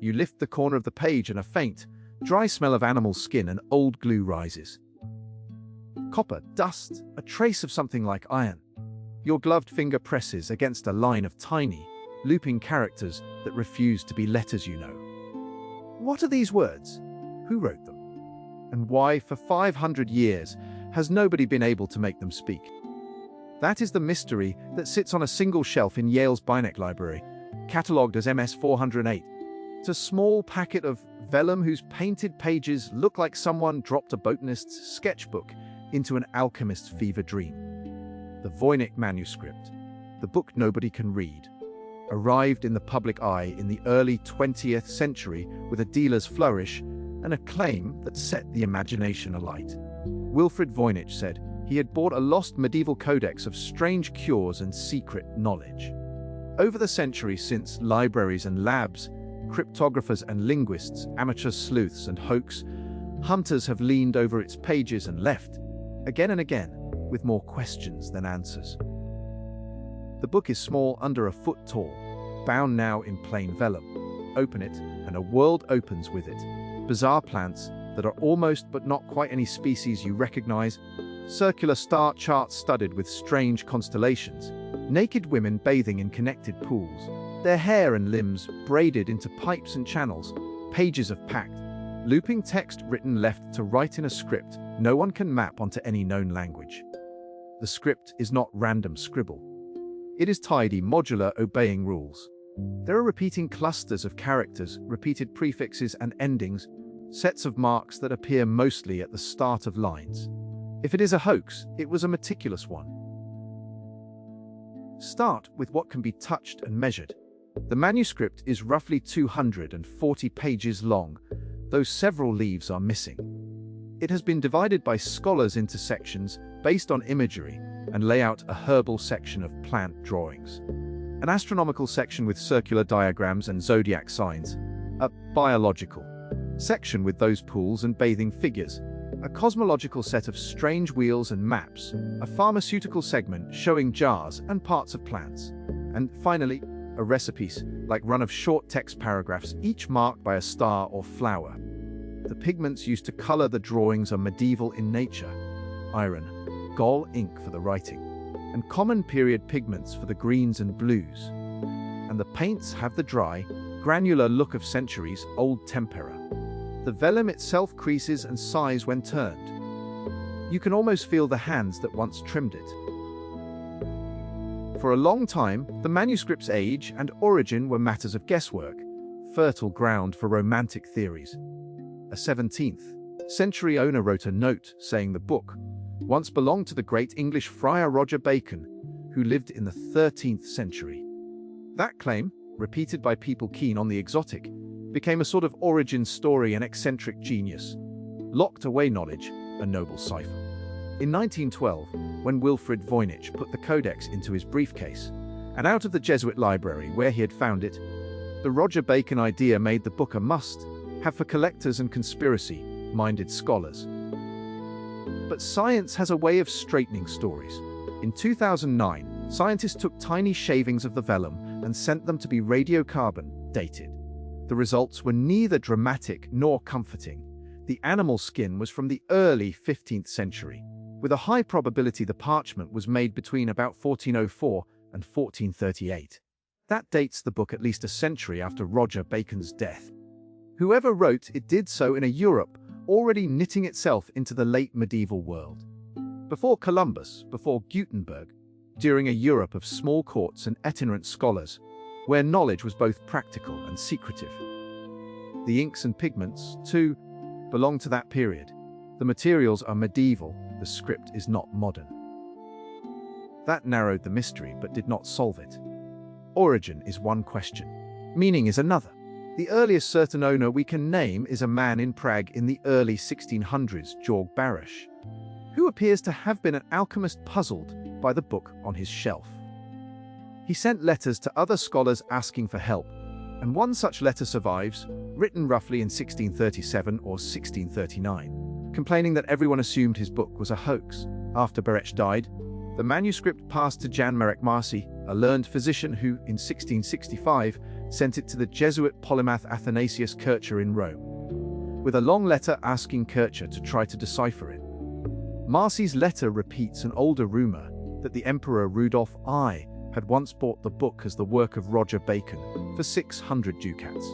You lift the corner of the page and a faint, dry smell of animal skin and old glue rises. Copper, dust, a trace of something like iron. Your gloved finger presses against a line of tiny, looping characters that refuse to be letters you know. What are these words? Who wrote them? And why, for 500 years, has nobody been able to make them speak? That is the mystery that sits on a single shelf in Yale's Beinecke library, catalogued as MS 408. It's a small packet of vellum whose painted pages look like someone dropped a botanist's sketchbook into an alchemist's fever dream. The Voynich Manuscript, the book nobody can read, arrived in the public eye in the early 20th century with a dealer's flourish and a claim that set the imagination alight. Wilfrid Voynich said he had bought a lost medieval codex of strange cures and secret knowledge. Over the centuries since, libraries and labs, cryptographers and linguists, amateur sleuths and hoax hunters have leaned over its pages and left, again and again, with more questions than answers. The book is small, under a foot tall, bound now in plain vellum. Open it, and a world opens with it. Bizarre plants that are almost but not quite any species you recognize, circular star charts studded with strange constellations, naked women bathing in connected pools, their hair and limbs braided into pipes and channels, pages of packed, looping text written left to right in a script no one can map onto any known language. The script is not random scribble. It is tidy, modular, obeying rules. There are repeating clusters of characters, repeated prefixes and endings, sets of marks that appear mostly at the start of lines. If it is a hoax, it was a meticulous one. Start with what can be touched and measured. The manuscript is roughly 240 pages long, though several leaves are missing. It has been divided by scholars into sections based on imagery and lay out a herbal section of plant drawings, an astronomical section with circular diagrams and zodiac signs, a biological section with those pools and bathing figures, a cosmological set of strange wheels and maps, a pharmaceutical segment showing jars and parts of plants, and finally, a recipes like run of short text paragraphs, each marked by a star or flower. The pigments used to color the drawings are medieval in nature: iron, gall ink for the writing, and common period pigments for the greens and blues. And the paints have the dry, granular look of centuries-old tempera. The vellum itself creases and sighs when turned. You can almost feel the hands that once trimmed it. For a long time, the manuscript's age and origin were matters of guesswork, fertile ground for romantic theories. A 17th century owner wrote a note saying the book once belonged to the great English friar Roger Bacon, who lived in the 13th century. That claim, repeated by people keen on the exotic, became a sort of origin story, an eccentric genius, locked away knowledge, a noble cipher. In 1912, when Wilfrid Voynich put the codex into his briefcase and out of the Jesuit library where he had found it, the Roger Bacon idea made the book a must-have for collectors and conspiracy-minded scholars. But science has a way of straightening stories. In 2009, scientists took tiny shavings of the vellum and sent them to be radiocarbon dated. The results were neither dramatic nor comforting. The animal skin was from the early 15th century. With a high probability the parchment was made between about 1404 and 1438. That dates the book at least a century after Roger Bacon's death. Whoever wrote it did so in a Europe already knitting itself into the late medieval world. Before Columbus, before Gutenberg, during a Europe of small courts and itinerant scholars, where knowledge was both practical and secretive. The inks and pigments, too, belong to that period. The materials are medieval, the script is not modern. That narrowed the mystery but did not solve it. Origin is one question. Meaning is another. The earliest certain owner we can name is a man in Prague in the early 1600s, Georg Baruch, who appears to have been an alchemist puzzled by the book on his shelf. He sent letters to other scholars asking for help, and one such letter survives, written roughly in 1637 or 1639, complaining that everyone assumed his book was a hoax. After Baruch died, the manuscript passed to Jan Marek Marcy, a learned physician who, in 1665, sent it to the Jesuit polymath Athanasius Kircher in Rome, with a long letter asking Kircher to try to decipher it. Marcy's letter repeats an older rumor that the Emperor Rudolph I had once bought the book as the work of Roger Bacon for 600 ducats.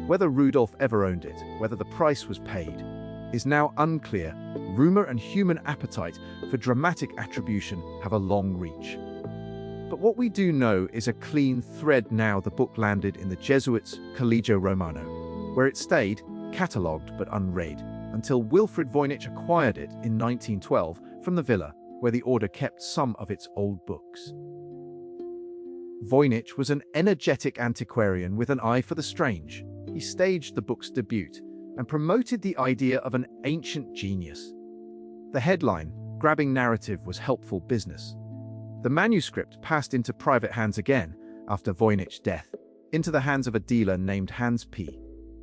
Whether Rudolph ever owned it, whether the price was paid, is now unclear. Rumor and human appetite for dramatic attribution have a long reach. But what we do know is a clean thread now. The book landed in the Jesuits' Collegio Romano, where it stayed, catalogued but unread, until Wilfrid Voynich acquired it in 1912 from the villa where the order kept some of its old books. Voynich was an energetic antiquarian with an eye for the strange. He staged the book's debut and promoted the idea of an ancient genius. The headline, grabbing narrative, was helpful business. The manuscript passed into private hands again after Voynich's death, into the hands of a dealer named Hans P.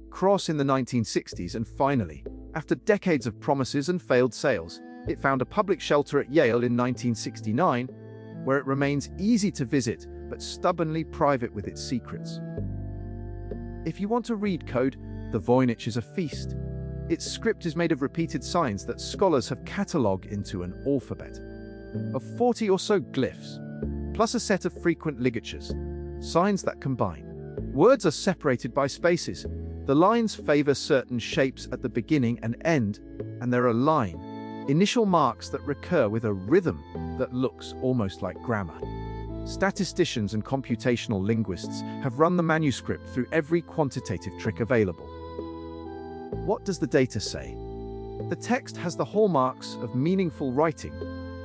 Cross in the 1960s, and finally, after decades of promises and failed sales, it found a public shelter at Yale in 1969, where it remains easy to visit but stubbornly private with its secrets. If you want to read code, the Voynich is a feast. Its script is made of repeated signs that scholars have catalogued into an alphabet of 40 or so glyphs, plus a set of frequent ligatures, signs that combine. Words are separated by spaces. The lines favor certain shapes at the beginning and end, and there are line, initial marks that recur with a rhythm that looks almost like grammar. Statisticians and computational linguists have run the manuscript through every quantitative trick available. What does the data say? The text has the hallmarks of meaningful writing.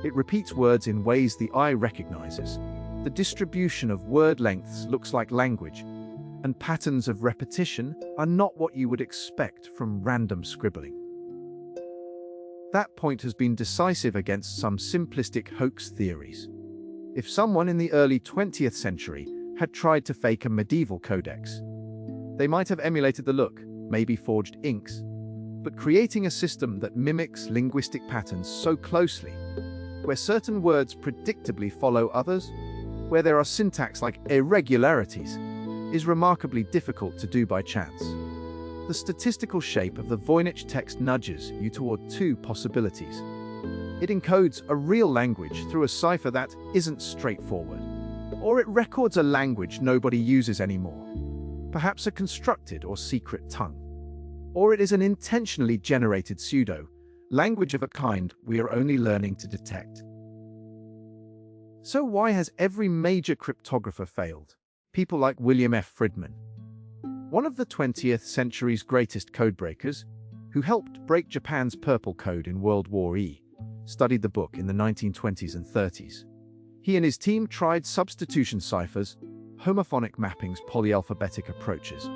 It repeats words in ways the eye recognizes. The distribution of word lengths looks like language, and patterns of repetition are not what you would expect from random scribbling. That point has been decisive against some simplistic hoax theories. If someone in the early 20th century had tried to fake a medieval codex, they might have emulated the look, maybe forged inks, but creating a system that mimics linguistic patterns so closely, where certain words predictably follow others, where there are syntax like irregularities, is remarkably difficult to do by chance. The statistical shape of the Voynich text nudges you toward two possibilities. It encodes a real language through a cipher that isn't straightforward, or it records a language nobody uses anymore, perhaps a constructed or secret tongue. Or it is an intentionally generated pseudo-language of a kind we are only learning to detect. So why has every major cryptographer failed? People like William F. Friedman, one of the 20th century's greatest codebreakers, who helped break Japan's Purple Code in World War I, studied the book in the 1920s and 30s. He and his team tried substitution ciphers, homophonic mappings, polyalphabetic approaches,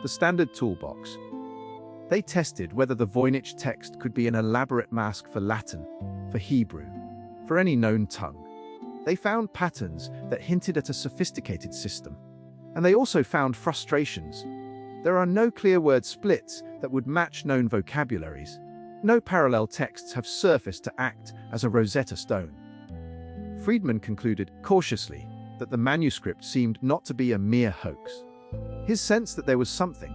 the standard toolbox. They tested whether the Voynich text could be an elaborate mask for Latin, for Hebrew, for any known tongue. They found patterns that hinted at a sophisticated system. And they also found frustrations. There are no clear word splits that would match known vocabularies. No parallel texts have surfaced to act as a Rosetta Stone. Friedman concluded, cautiously, that the manuscript seemed not to be a mere hoax. His sense that there was something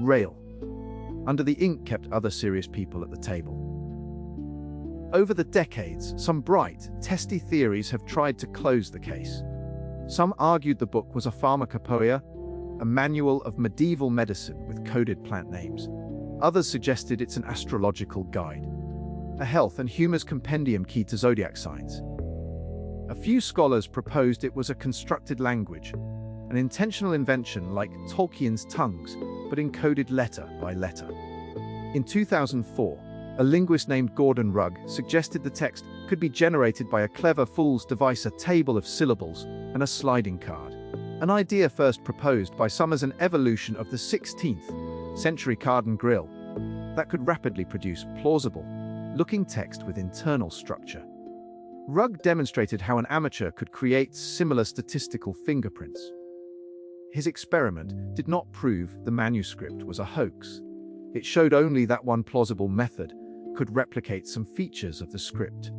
real under the ink kept other serious people at the table. Over the decades, some bright, testy theories have tried to close the case. Some argued the book was a pharmacopoeia, a manual of medieval medicine with coded plant names. Others suggested it's an astrological guide, a health and humors compendium key to zodiac signs. A few scholars proposed it was a constructed language, an intentional invention like Tolkien's tongues, but encoded letter by letter. In 2004, a linguist named Gordon Rugg suggested the text could be generated by a clever fool's device, a table of syllables and a sliding card, an idea first proposed by some as an evolution of the 16th century card and grill that could rapidly produce plausible-looking text with internal structure. Rugg demonstrated how an amateur could create similar statistical fingerprints. His experiment did not prove the manuscript was a hoax. It showed only that one plausible method could replicate some features of the script.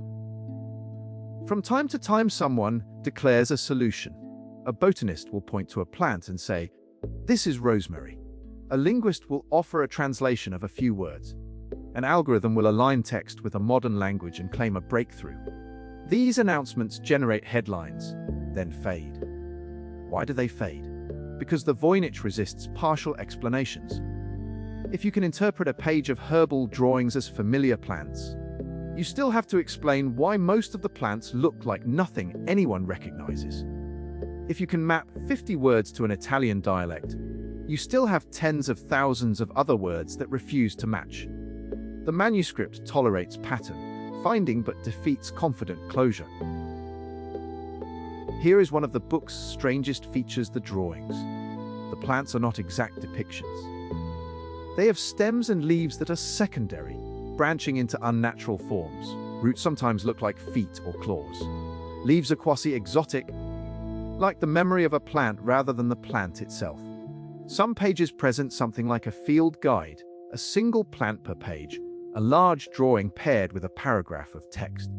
From time to time, someone declares a solution. A botanist will point to a plant and say, This is rosemary. A linguist will offer a translation of a few words. An algorithm will align text with a modern language and claim a breakthrough. These announcements generate headlines, then fade. Why do they fade? Because the Voynich resists partial explanations. If you can interpret a page of herbal drawings as familiar plants, you still have to explain why most of the plants look like nothing anyone recognizes. If you can map 50 words to an Italian dialect, you still have tens of thousands of other words that refuse to match. The manuscript tolerates pattern finding but defeats confident closure. Here is one of the book's strangest features: the drawings. The plants are not exact depictions. They have stems and leaves that are secondary, branching into unnatural forms. Roots sometimes look like feet or claws. Leaves are quasi-exotic, like the memory of a plant rather than the plant itself. Some pages present something like a field guide, a single plant per page, a large drawing paired with a paragraph of text.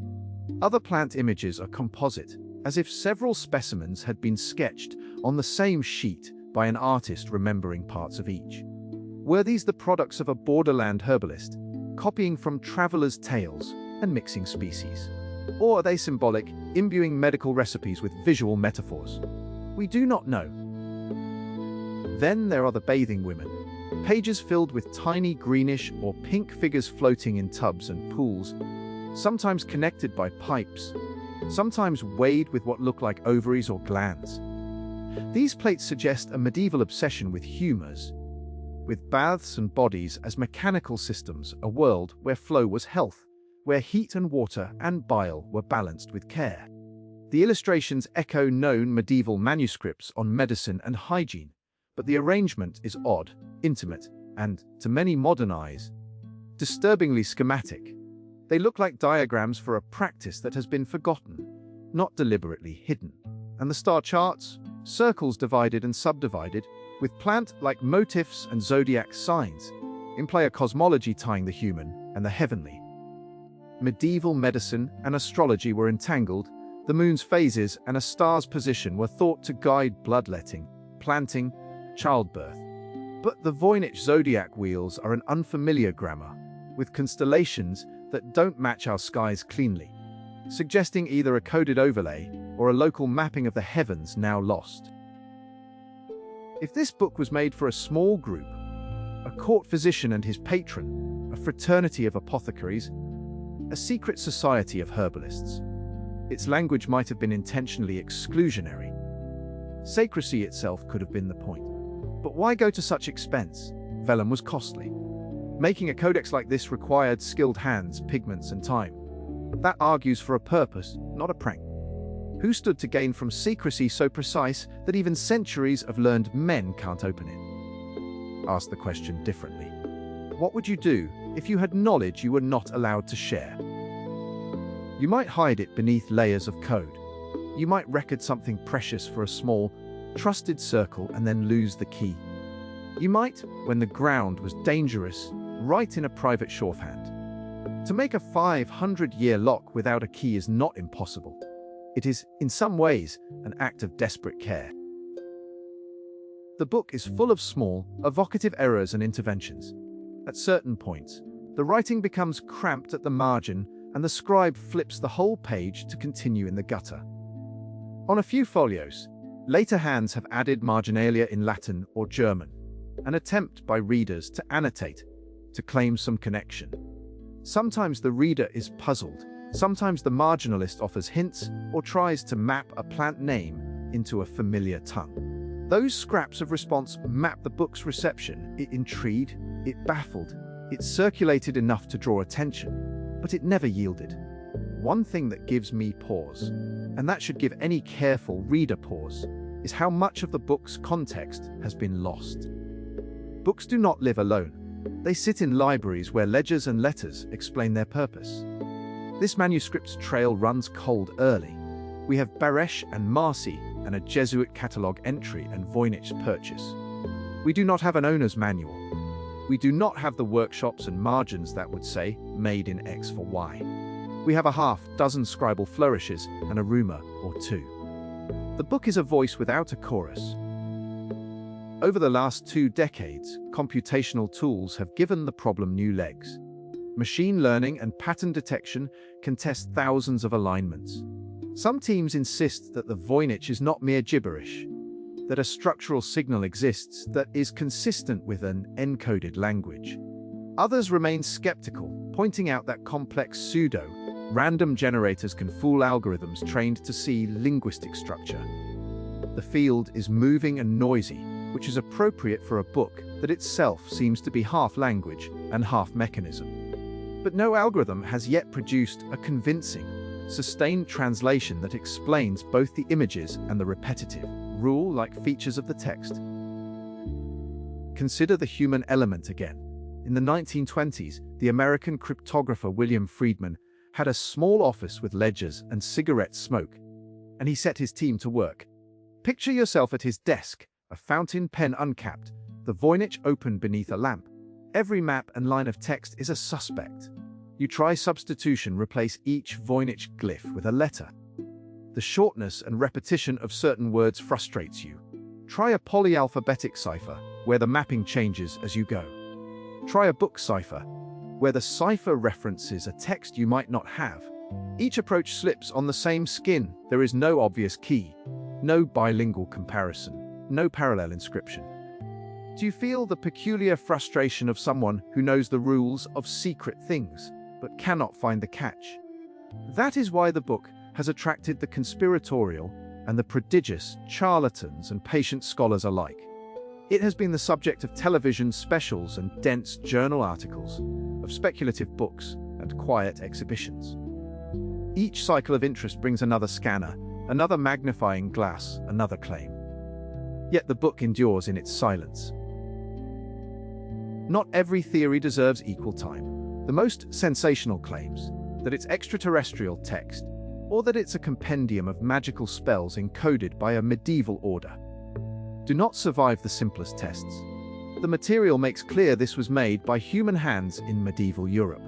Other plant images are composite, as if several specimens had been sketched on the same sheet by an artist remembering parts of each. Were these the products of a borderland herbalist, copying from travelers' tales and mixing species? Or are they symbolic, imbuing medical recipes with visual metaphors? We do not know. Then there are the bathing women. Pages filled with tiny greenish or pink figures floating in tubs and pools, sometimes connected by pipes, sometimes weighed with what look like ovaries or glands. These plates suggest a medieval obsession with humors, with baths and bodies as mechanical systems, a world where flow was health, where heat and water and bile were balanced with care. The illustrations echo known medieval manuscripts on medicine and hygiene, but the arrangement is odd, intimate, and, to many modern eyes, disturbingly schematic. They look like diagrams for a practice that has been forgotten, not deliberately hidden. And the star charts, circles divided and subdivided, with plant-like motifs and zodiac signs, imply a cosmology tying the human and the heavenly. Medieval medicine and astrology were entangled. The moon's phases and a star's position were thought to guide bloodletting, planting, childbirth. But the Voynich zodiac wheels are an unfamiliar grammar, with constellations that don't match our skies cleanly, suggesting either a coded overlay or a local mapping of the heavens now lost. If this book was made for a small group, a court physician and his patron, a fraternity of apothecaries, a secret society of herbalists, its language might have been intentionally exclusionary. Secrecy itself could have been the point. But why go to such expense? Vellum was costly. Making a codex like this required skilled hands, pigments, and time. That argues for a purpose, not a prank. Who stood to gain from secrecy so precise that even centuries of learned men can't open it? Ask the question differently. What would you do if you had knowledge you were not allowed to share? You might hide it beneath layers of code. You might record something precious for a small, trusted circle and then lose the key. You might, when the ground was dangerous, write in a private shorthand. To make a 500-year lock without a key is not impossible. It is, in some ways, an act of desperate care. The book is full of small, evocative errors and interventions. At certain points, the writing becomes cramped at the margin and the scribe flips the whole page to continue in the gutter. On a few folios, later hands have added marginalia in Latin or German, an attempt by readers to annotate, to claim some connection. Sometimes the reader is puzzled. Sometimes the marginalist offers hints or tries to map a plant name into a familiar tongue. Those scraps of response map the book's reception. It intrigued, it baffled, it circulated enough to draw attention, but it never yielded. One thing that gives me pause, and that should give any careful reader pause, is how much of the book's context has been lost. Books do not live alone. They sit in libraries where ledgers and letters explain their purpose. This manuscript's trail runs cold early. We have Beinecke and Marcy and a Jesuit catalogue entry and Voynich's purchase. We do not have an owner's manual. We do not have the workshops and margins that would say, made in X for Y. We have a half-dozen scribal flourishes and a rumor or two. The book is a voice without a chorus. Over the last 2 decades, computational tools have given the problem new legs. Machine learning and pattern detection can test thousands of alignments. Some teams insist that the Voynich is not mere gibberish, that a structural signal exists that is consistent with an encoded language. Others remain skeptical, pointing out that complex pseudo-random generators can fool algorithms trained to see linguistic structure. The field is moving and noisy, which is appropriate for a book that itself seems to be half language and half mechanism. But no algorithm has yet produced a convincing, sustained translation that explains both the images and the repetitive, rule-like features of the text. Consider the human element again. In the 1920s, the American cryptographer William Friedman had a small office with ledgers and cigarette smoke, and he set his team to work. Picture yourself at his desk, a fountain pen uncapped, the Voynich open beneath a lamp. Every map and line of text is a suspect. You try substitution, replace each Voynich glyph with a letter. The shortness and repetition of certain words frustrates you. Try a polyalphabetic cipher, where the mapping changes as you go. Try a book cipher, where the cipher references a text you might not have. Each approach slips on the same skin. There is no obvious key, no bilingual comparison, no parallel inscription. Do you feel the peculiar frustration of someone who knows the rules of secret things, but cannot find the catch? That is why the book has attracted the conspiratorial and the prodigious, charlatans and patient scholars alike. It has been the subject of television specials and dense journal articles, of speculative books and quiet exhibitions. Each cycle of interest brings another scanner, another magnifying glass, another claim. Yet the book endures in its silence. Not every theory deserves equal time. The most sensational claims, that it's extraterrestrial text, or that it's a compendium of magical spells encoded by a medieval order, do not survive the simplest tests. The material makes clear this was made by human hands in medieval Europe.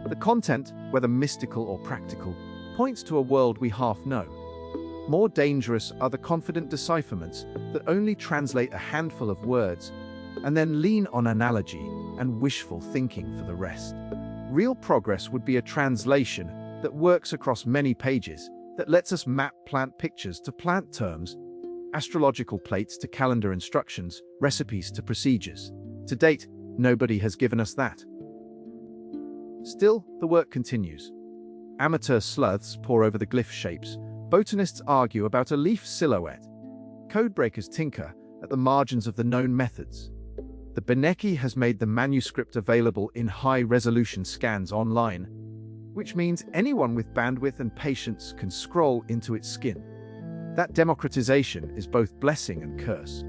The content, whether mystical or practical, points to a world we half know. More dangerous are the confident decipherments that only translate a handful of words and then lean on analogy and wishful thinking for the rest. Real progress would be a translation that works across many pages, that lets us map plant pictures to plant terms, astrological plates to calendar instructions, recipes to procedures. To date, nobody has given us that. Still, the work continues. Amateur sleuths pore over the glyph shapes, botanists argue about a leaf silhouette, codebreakers tinker at the margins of the known methods. The Beinecke has made the manuscript available in high-resolution scans online, which means anyone with bandwidth and patience can scroll into its skin. That democratization is both blessing and curse.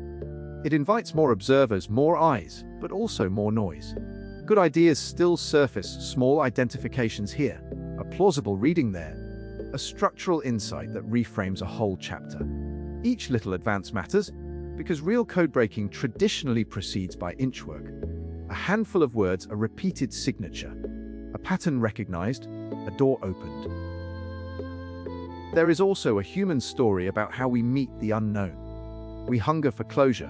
It invites more observers, more eyes, but also more noise. Good ideas still surface, small identifications here, a plausible reading there, a structural insight that reframes a whole chapter. Each little advance matters, because real code-breaking traditionally proceeds by inchwork. A handful of words, a repeated signature, a pattern recognized, a door opened. There is also a human story about how we meet the unknown. We hunger for closure,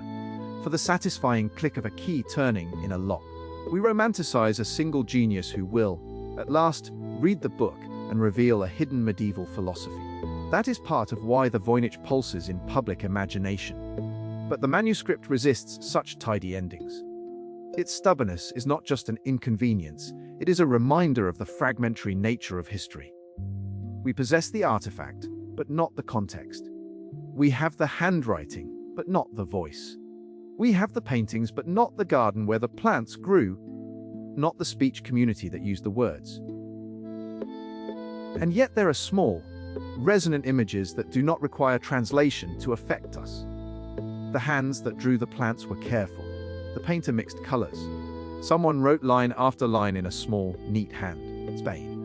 for the satisfying click of a key turning in a lock. We romanticize a single genius who will, at last, read the book and reveal a hidden medieval philosophy. That is part of why the Voynich pulses in public imagination. But the manuscript resists such tidy endings. Its stubbornness is not just an inconvenience, it is a reminder of the fragmentary nature of history. We possess the artifact, but not the context. We have the handwriting, but not the voice. We have the paintings, but not the garden where the plants grew, not the speech community that used the words. And yet there are small, resonant images that do not require translation to affect us. The hands that drew the plants were careful. The painter mixed colors. Someone wrote line after line in a small, neat hand. Spain.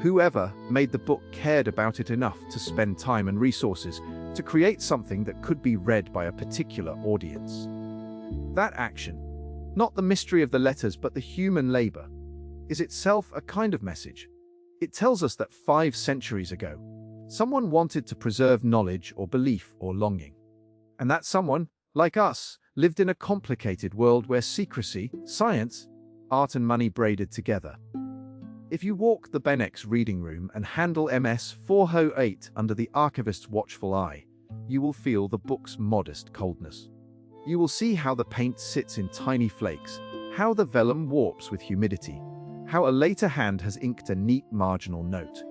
Whoever made the book cared about it enough to spend time and resources to create something that could be read by a particular audience. That action, not the mystery of the letters but the human labor, is itself a kind of message. It tells us that 5 centuries ago, someone wanted to preserve knowledge or belief or longing. And that someone, like us, lived in a complicated world where secrecy, science, art and money braided together. If you walk the Beinecke's reading room and handle MS 408 under the archivist's watchful eye, you will feel the book's modest coldness. You will see how the paint sits in tiny flakes, how the vellum warps with humidity, how a later hand has inked a neat marginal note.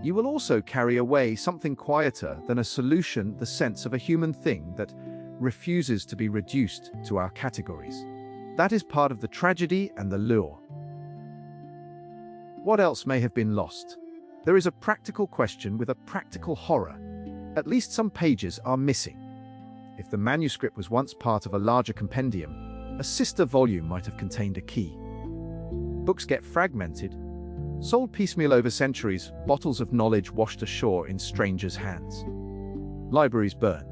You will also carry away something quieter than a solution, the sense of a human thing that refuses to be reduced to our categories. That is part of the tragedy and the lure. What else may have been lost? There is a practical question with a practical horror. At least some pages are missing. If the manuscript was once part of a larger compendium, a sister volume might have contained a key. Books get fragmented, sold piecemeal over centuries, bottles of knowledge washed ashore in strangers' hands. Libraries burn.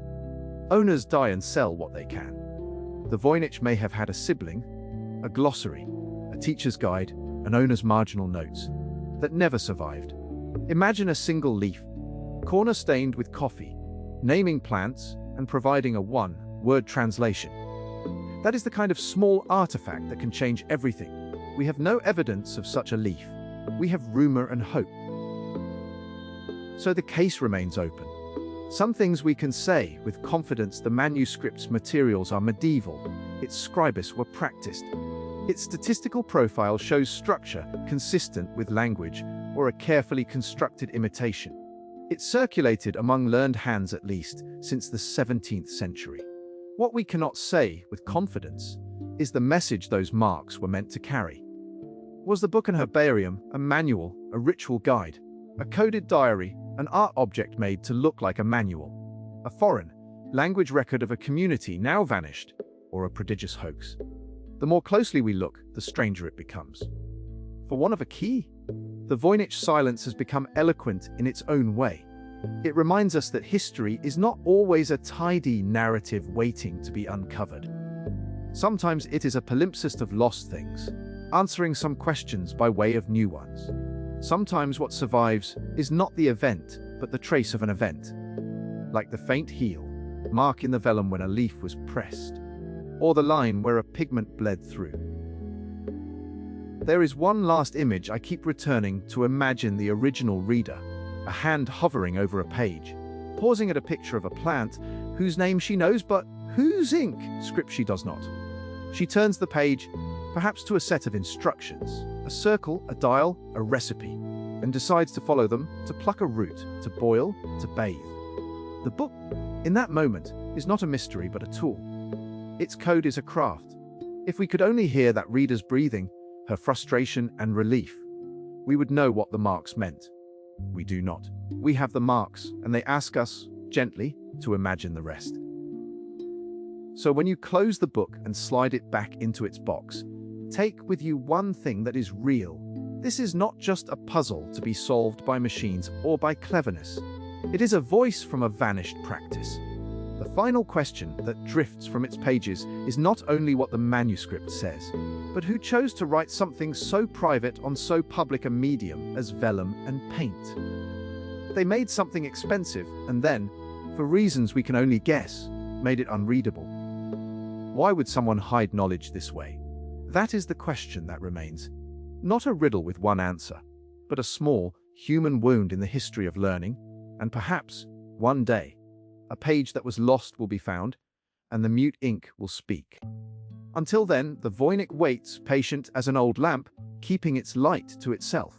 Owners die and sell what they can. The Voynich may have had a sibling, a glossary, a teacher's guide, an owner's marginal notes, that never survived. Imagine a single leaf, corner-stained with coffee, naming plants and providing a one-word translation. That is the kind of small artifact that can change everything. We have no evidence of such a leaf. We have rumor and hope. So the case remains open. Some things we can say with confidence: the manuscript's materials are medieval, its scribes were practiced. Its statistical profile shows structure consistent with language or a carefully constructed imitation. It circulated among learned hands at least since the 17th century. What we cannot say with confidence is the message those marks were meant to carry. Was the book an herbarium, a manual, a ritual guide, a coded diary, an art object made to look like a manual, a foreign language record of a community now vanished, or a prodigious hoax? The more closely we look, the stranger it becomes. For want of a key, the Voynich silence has become eloquent in its own way. It reminds us that history is not always a tidy narrative waiting to be uncovered. Sometimes it is a palimpsest of lost things, answering some questions by way of new ones. Sometimes what survives is not the event, but the trace of an event, like the faint heel mark in the vellum when a leaf was pressed, or the line where a pigment bled through. There is one last image I keep returning to: imagine the original reader, a hand hovering over a page, pausing at a picture of a plant whose name she knows but whose ink script she does not. She turns the page, perhaps to a set of instructions, a circle, a dial, a recipe, and decides to follow them, to pluck a root, to boil, to bathe. The book, in that moment, is not a mystery but a tool. Its code is a craft. If we could only hear that reader's breathing, her frustration and relief, we would know what the marks meant. We do not. We have the marks, and they ask us, gently, to imagine the rest. So when you close the book and slide it back into its box, take with you one thing that is real. This is not just a puzzle to be solved by machines or by cleverness. It is a voice from a vanished practice. The final question that drifts from its pages is not only what the manuscript says, but who chose to write something so private on so public a medium as vellum and paint. They made something expensive and then, for reasons we can only guess, made it unreadable. Why would someone hide knowledge this way? That is the question that remains. Not a riddle with one answer, but a small, human wound in the history of learning, and perhaps, one day, a page that was lost will be found, and the mute ink will speak. Until then, the Voynich waits, patient as an old lamp, keeping its light to itself.